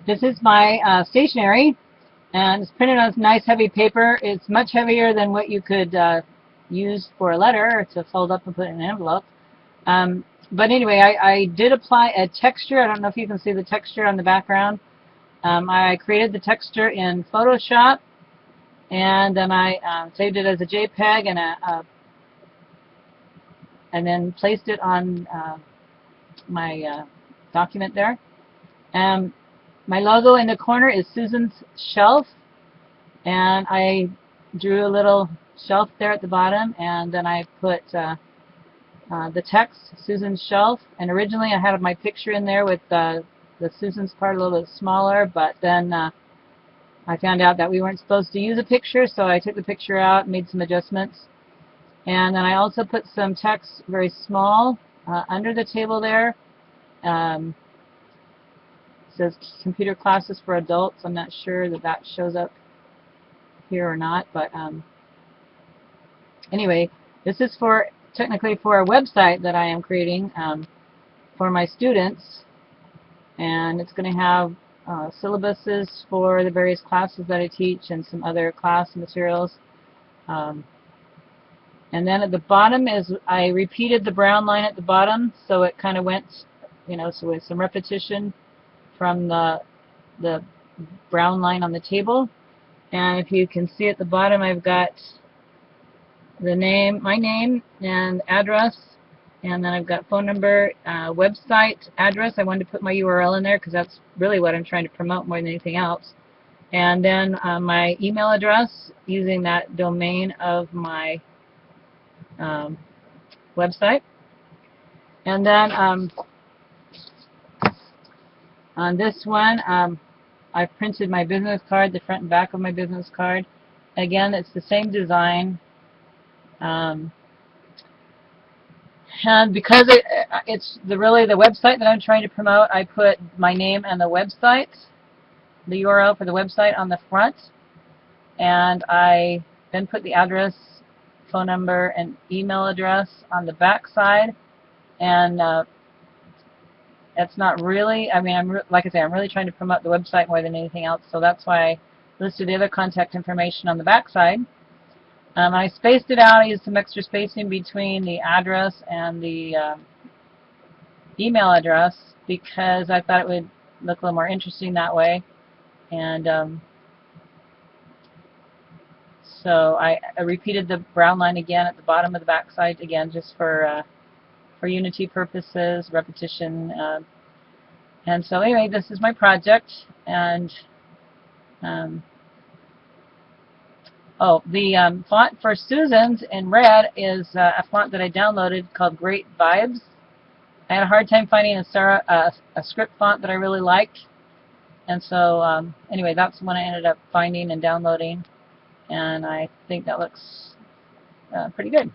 This is my stationery, and it's printed on nice heavy paper. It's much heavier than what you could use for a letter to fold up and put in an envelope. But anyway, I did apply a texture. I don't know if you can see the texture on the background. I created the texture in Photoshop, and then I saved it as a JPEG and then placed it on my document there. My logo in the corner is Susan's shelf, and I drew a little shelf there at the bottom, and then I put the text, Susan's shelf. And originally I had my picture in there with the Susan's part a little bit smaller, but then I found out that we weren't supposed to use a picture, so I took the picture out, made some adjustments. And then I also put some text very small under the table there. It says computer classes for adults. I'm not sure that that shows up here or not, but anyway, this is technically for a website that I am creating for my students, and it's going to have syllabuses for the various classes that I teach and some other class materials. And then at the bottom I repeated the brown line at the bottom, so it kind of went, so with some repetition from the brown line on the table. And if you can see at the bottom, I've got the name, my name and address, and then I've got phone number, website address. I wanted to put my URL in there because that's really what I'm trying to promote more than anything else. And then my email address using that domain of my website. And then on this one, I printed my business card, the front and back of my business card. Again, it's the same design. And because it's really the website that I'm trying to promote, I put my name and the website, the URL for the website on the front, and I then put the address, phone number, and email address on the back side. And it's not really, like I say, I'm really trying to promote the website more than anything else, so that's why I listed the other contact information on the back side. I spaced it out. I used some extra spacing between the address and the email address because I thought it would look a little more interesting that way. And so I repeated the brown line again at the bottom of the back side again, just for unity purposes, repetition. And so anyway, this is my project. And the font for Susan's in red is a font that I downloaded called Great Vibes. I had a hard time finding a script font that I really liked. And so anyway, that's the one I ended up finding and downloading. And I think that looks pretty good.